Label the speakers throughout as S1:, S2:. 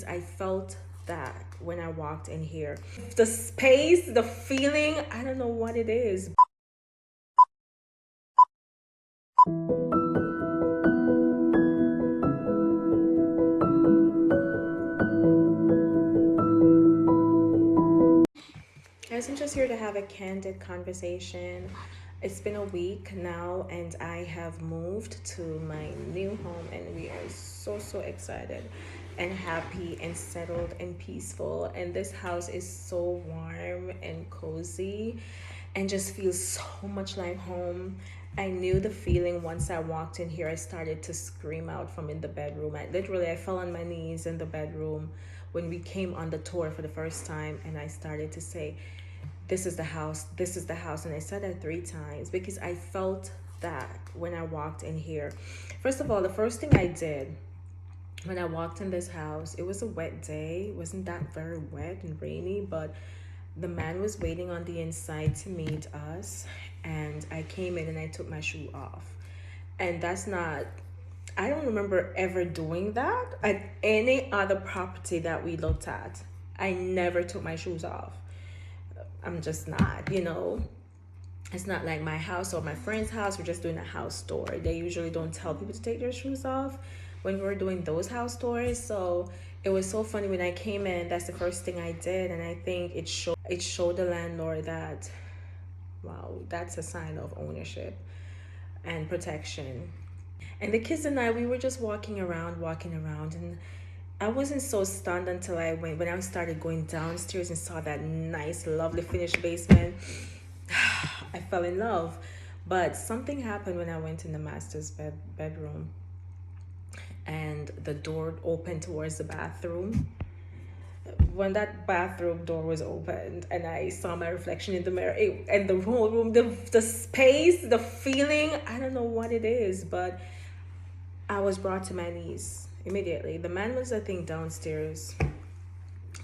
S1: I felt that when I walked in here. The space, the feeling, I don't know what it is. Guys, I'm just here to have a candid conversation. It's been a week now, and I have moved to my new home, and we are so excited and happy and settled and peaceful. And this house is so warm and cozy and just feels so much like home. I knew the feeling once I walked in here. I started to scream out from in the bedroom. I fell on my knees in the bedroom when we came on the tour for the first time, and I started to say, this is the house, this is the house. And I said that 3 times because I felt that when I walked in here. First of all, the first thing I did when I walked in this house, it was a wet day. It wasn't that very wet and rainy, but the man was waiting on the inside to meet us. And I came in and I took my shoe off. And that's not, I don't remember ever doing that at any other property that we looked at. I never took my shoes off. I'm just not. It's not like my house or my friend's house. We're just doing a house tour. They usually don't tell people to take their shoes off when we're doing those house tours. So it was so funny when I came in. That's the first thing I did, and I think it showed the landlord that, wow, that's a sign of ownership and protection. And the kids and I, we were just walking around, and I wasn't so stunned until when I started going downstairs and saw that nice, lovely finished basement. I fell in love. But something happened when I went in the master's bedroom, and the door opened towards the bathroom. When that bathroom door was opened and I saw my reflection in the mirror, and the whole room, the space, the feeling, I don't know what it is, but I was brought to my knees immediately. The man was, I think, downstairs,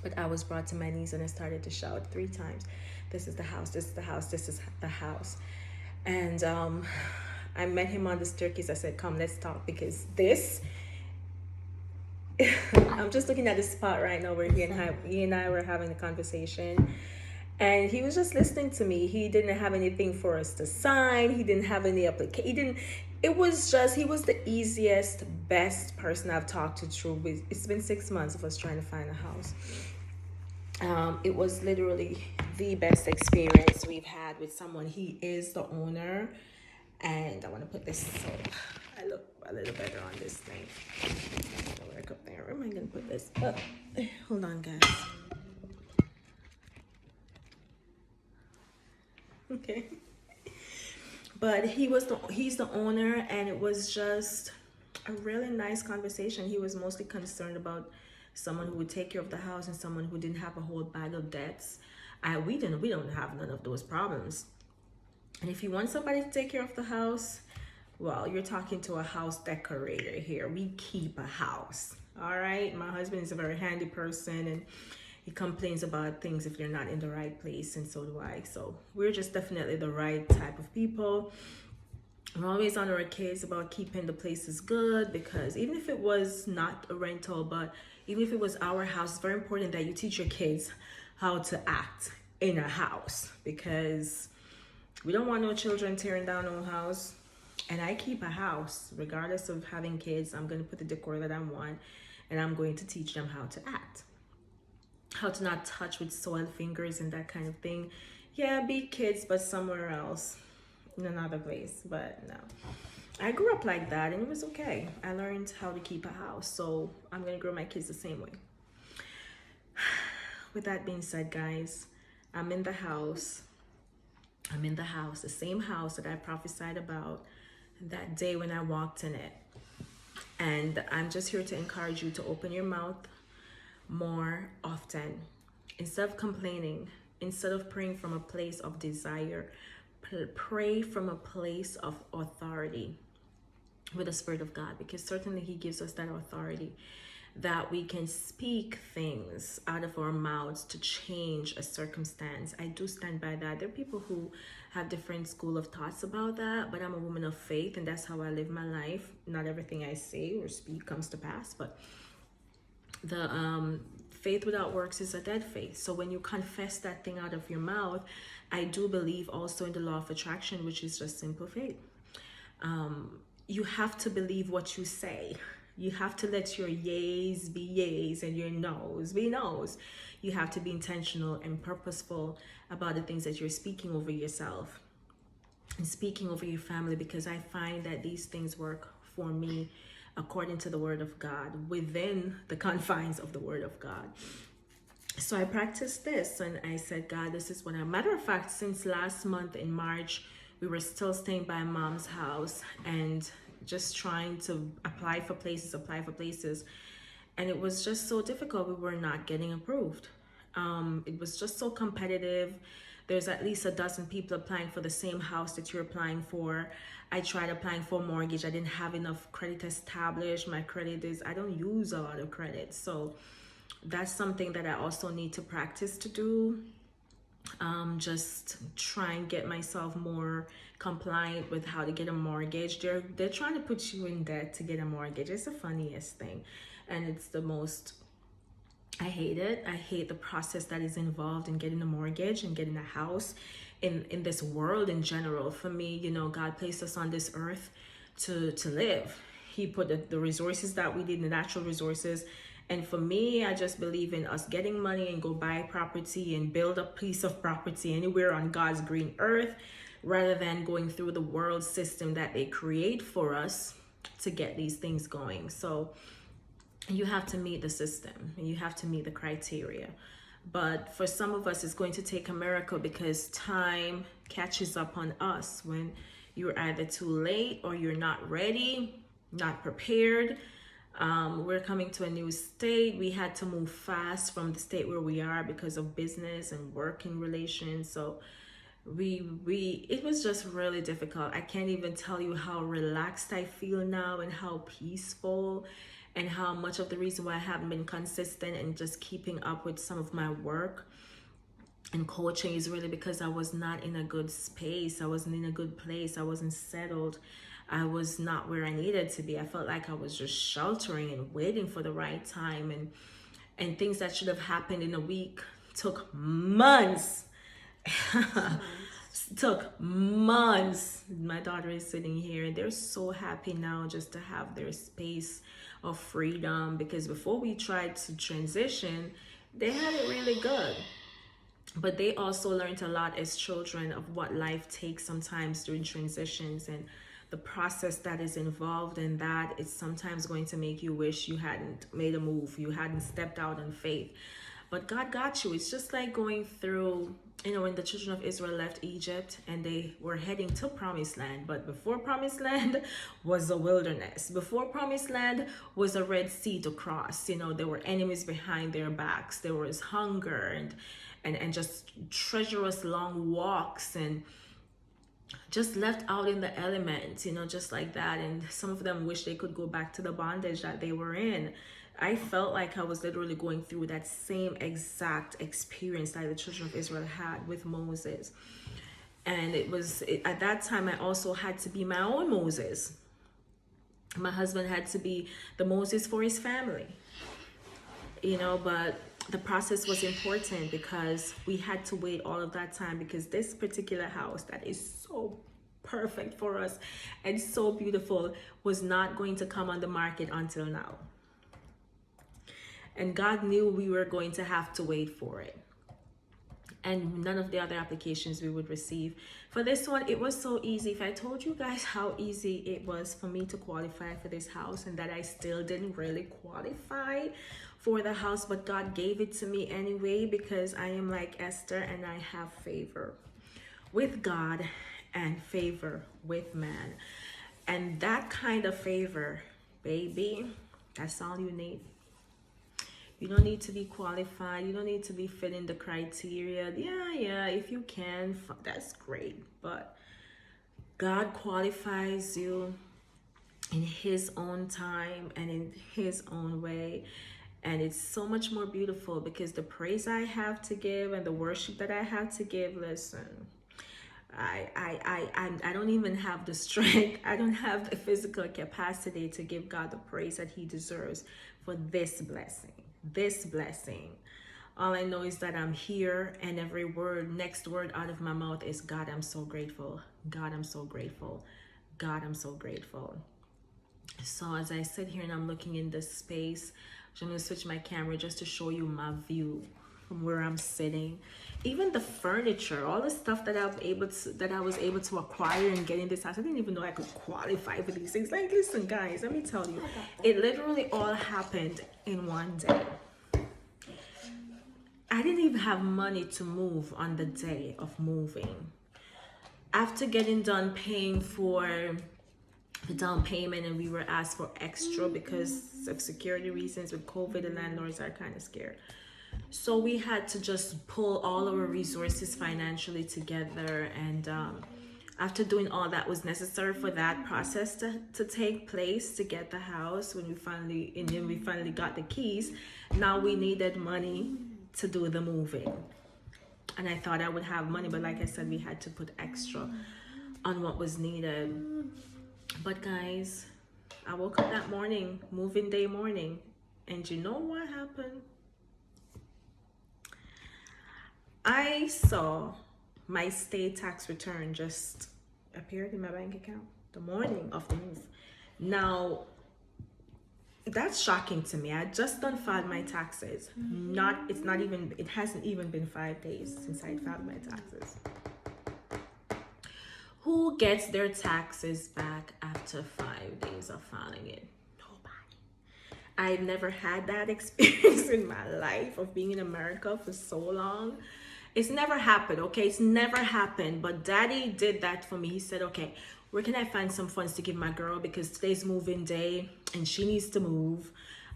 S1: but I was brought to my knees and I started to shout 3 times, this is the house, this is the house, this is the house. And I met him on the staircase. I said, come, let's talk, because this, I'm just looking at the spot right now where he and I were having a conversation. And he was just listening to me. He didn't have anything for us to sign. He didn't have any application. It was just, he was the easiest, best person I've talked to through. It's been 6 months of us trying to find a house. It was literally the best experience we've had with someone. He is the owner. And I want to put this so I look a little better on this thing. Work up there. Where am I going to put this? Oh, hold on, guys. Okay. But he's the owner, and it was just a really nice conversation. He was mostly concerned about someone who would take care of the house and someone who didn't have a whole bag of debts. We don't have none of those problems. And if you want somebody to take care of the house, well, you're talking to a house decorator here. We keep a house. All right. My husband is a very handy person, and he complains about things if they're not in the right place, and so do I. So we're just definitely the right type of people. I'm always on our kids about keeping the places good, because even if it was not a rental, but even if it was our house, it's very important that you teach your kids how to act in a house, because we don't want no children tearing down our house. And I keep a house. Regardless of having kids, I'm going to put the decor that I want, and I'm going to teach them how to act, how to not touch with soiled fingers and that kind of thing. Yeah, be kids, but somewhere else, in another place. But no, I grew up like that, and it was okay. I learned how to keep a house, so I'm going to grow my kids the same way. With that being said, guys, I'm in the house. The same house that I prophesied about that day when I walked in it. And I'm just here to encourage you to open your mouth more often. Instead of complaining, instead of praying from a place of desire, pray from a place of authority with the Spirit of God, because certainly He gives us that authority, that we can speak things out of our mouths to change a circumstance. I do stand by that. There are people who have different school of thoughts about that, but I'm a woman of faith, and that's how I live my life. Not everything I say or speak comes to pass, but the faith without works is a dead faith. So when you confess that thing out of your mouth, I do believe also in the law of attraction, which is just simple faith. You have to believe what you say. You have to let your yays be yays and your no's be no's. You have to be intentional and purposeful about the things that you're speaking over yourself and speaking over your family, because I find that these things work for me according to the word of God, within the confines of the word of God. So I practiced this and I said, God, this is what I, matter of fact, since last month in March, we were still staying by mom's house and just trying to apply for places. And it was just so difficult. We were not getting approved. It was just so competitive. There's at least a dozen people applying for the same house that you're applying for. I tried applying for a mortgage. I didn't have enough credit established. My credit is, I don't use a lot of credit. So that's something that I also need to practice to do. Just try and get myself more compliant with how to get a mortgage. They're trying to put you in debt to get a mortgage. It's the funniest thing. And it's the most, I hate it. I hate the process that is involved in getting a mortgage and getting a house in this world in general. For me, you know, God placed us on this earth to live. He put the resources that we need, the natural resources. And for me, I just believe in us getting money and go buy property and build a piece of property anywhere on God's green earth, rather than going through the world system that they create for us to get these things going. So you have to meet the system and you have to meet the criteria. But for some of us, it's going to take a miracle, because time catches up on us when you're either too late or you're not ready, not prepared. We're coming to a new state. We had to move fast from the state where we are because of business and working relations. So it was just really difficult. I can't even tell you how relaxed I feel now and how peaceful, and how much of the reason why I haven't been consistent and just keeping up with some of my work and coaching is really because I was not in a good space. I wasn't in a good place. I wasn't settled. I was not where I needed to be. I felt like I was just sheltering and waiting for the right time, and things that should have happened in a week took months. Took months. My daughter is sitting here and they're so happy now just to have their space of freedom, because before we tried to transition, they had it really good. But they also learned a lot as children of what life takes sometimes during transitions, and the process that is involved in that is sometimes going to make you wish you hadn't made a move, you hadn't stepped out in faith. But God got you. It's just like going through, you know, when the children of Israel left Egypt and they were heading to Promised Land. But before Promised Land was a wilderness. Before Promised Land was a Red Sea to cross. You know, there were enemies behind their backs. There was hunger and just treacherous long walks, and just left out in the elements, you know, just like that. And some of them wish they could go back to the bondage that they were in. I felt like I was literally going through that same exact experience that the children of Israel had with Moses. And at that time, I also had to be my own Moses. My husband had to be the Moses for his family, you know, but the process was important because we had to wait all of that time, because this particular house that is so perfect for us and so beautiful was not going to come on the market until now. And God knew we were going to have to wait for it. And none of the other applications we would receive. For this one, it was so easy. If I told you guys how easy it was for me to qualify for this house, and that I still didn't really qualify for the house, but God gave it to me anyway, because I am like Esther and I have favor with God and favor with man. And that kind of favor, baby, that's all you need. You don't need to be qualified. You don't need to be fitting the criteria. Yeah, if you can, that's great. But God qualifies you in his own time and in his own way. And it's so much more beautiful, because the praise I have to give and the worship that I have to give, listen, I don't even have the strength. I don't have the physical capacity to give God the praise that he deserves for this blessing. this blessing. All I know is that I'm here, and every next word out of my mouth is, God, I'm so grateful. God, I'm so grateful. God, I'm so grateful. So as I sit here and I'm looking in this space, I'm going to switch my camera just to show you my view from where I'm sitting. Even the furniture, all the stuff that I was able to acquire and get in this house. I didn't even know I could qualify for these things. Like, listen, guys, let me tell you, it literally all happened in one day. I didn't even have money to move on the day of moving. After getting done paying for the down payment, and we were asked for extra because of security reasons with COVID, the landlords are kind of scared. So we had to just pull all our resources financially together, and after doing all that was necessary for that process to take place to get the house, when we finally got the keys, now we needed money to do the moving. And I thought I would have money, but like I said, we had to put extra on what was needed. But guys, I woke up that morning, moving day morning, and you know what happened? I saw my state tax return just appeared in my bank account the morning of the move. Now, that's shocking to me. I just done filed my taxes. It hasn't even been 5 days since I filed my taxes. Who gets their taxes back after 5 days of filing it? Nobody. I've never had that experience in my life of being in America for so long. It's never happened, okay? It's never happened. But Daddy did that for me. He said, okay, where can I find some funds to give my girl? Because today's moving day and she needs to move.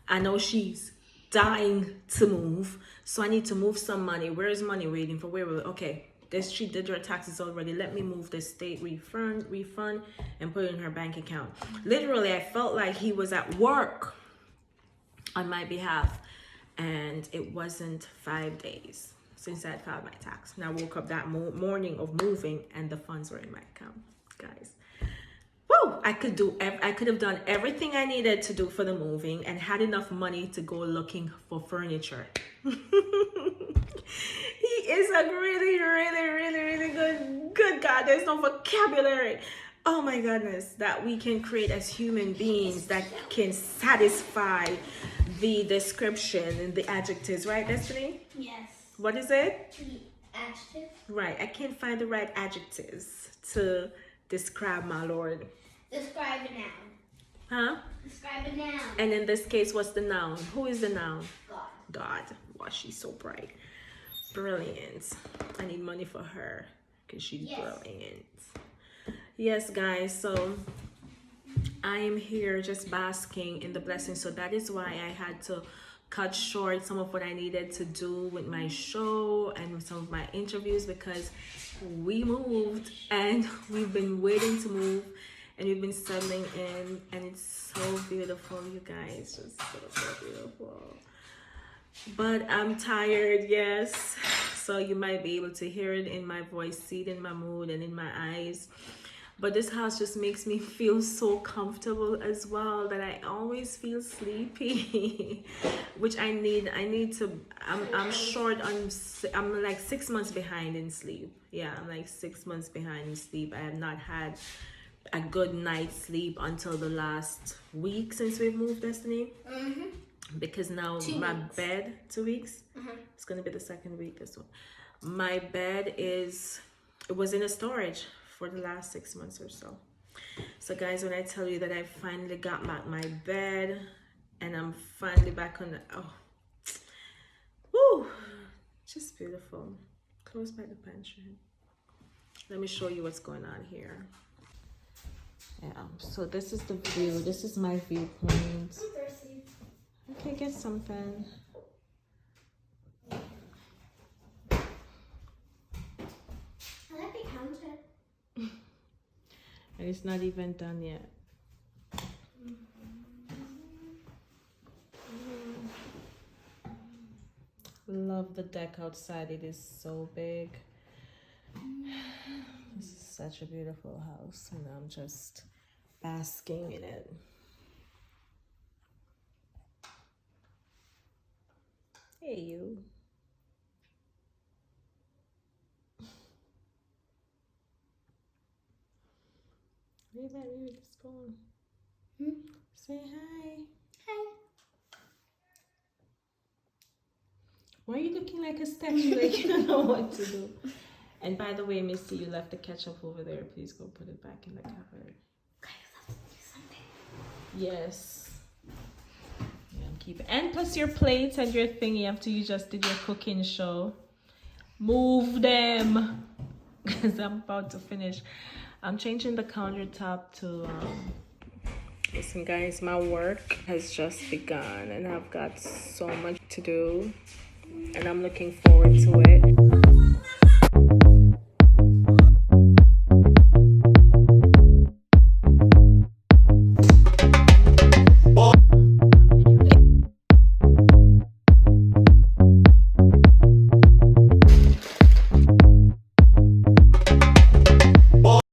S1: I know she's dying to move. So I need to move some money. Where is money waiting for? Okay, she did her taxes already. Let me move the state refund and put it in her bank account. Literally, I felt like he was at work on my behalf. And it wasn't 5 days since I had filed my tax. And I woke up that morning of moving and the funds were in my account, guys. Woo! I could have done everything I needed to do for the moving and had enough money to go looking for furniture. He is a really, really, really, really good God. There's no vocabulary. Oh my goodness, that we can create as human beings that can satisfy the description and the adjectives, right, Destiny?
S2: Yes.
S1: What is it?
S2: The adjective.
S1: Right, I can't find the right adjectives to describe my Lord.
S2: Describe a noun.
S1: Huh?
S2: Describe a noun.
S1: And in this case, what's the noun? Who is the noun?
S2: God.
S1: God. Wow, she's so bright. Brilliant. I need money for her because she's brilliant. Yes, guys, so I am here just basking in the blessing. So that is why I had to cut short some of what I needed to do with my show and with some of my interviews, because we moved and we've been waiting to move and we've been settling in, and it's so beautiful, you guys. Just so beautiful. But I'm tired, yes. So you might be able to hear it in my voice, see it in my mood and in my eyes. But this house just makes me feel so comfortable as well that I always feel sleepy, which I need to, I'm short on, I'm like 6 months behind in sleep. Yeah, I'm like 6 months behind in sleep. I have not had a good night's sleep until the last week since we've moved, Destiny.
S2: Mm-hmm.
S1: Because now
S2: 2
S1: my
S2: weeks.
S1: bed, 2 weeks?
S2: Mm-hmm.
S1: It's going to be the second week, this one. My bed it was in a storage for the last 6 months or so. So guys, when I tell you that I finally got back my bed and I'm finally back on woo, just beautiful. Close by the pantry. Let me show you what's going on here. Yeah, so this is the view. This is my viewpoint.
S2: I'm thirsty.
S1: Okay, get something.
S2: I like the counter.
S1: And it's not even done yet. Love the deck outside. It is so big. This is such a beautiful house, and I'm just basking in it. Hey, you. Wave at me with this phone. Say hi.
S2: Hi.
S1: Why are you looking like a statue? Like you don't know what to do. And by the way, Missy, you left the ketchup over there. Please go put it back in the cupboard.
S2: Okay, let's do something.
S1: Yes. Yeah, keep it. And plus your plates and your thingy after you just did your cooking show. Move them. Because I'm about to finish. I'm changing the countertop to listen guys, my work has just begun and I've got so much to do and I'm looking forward to it.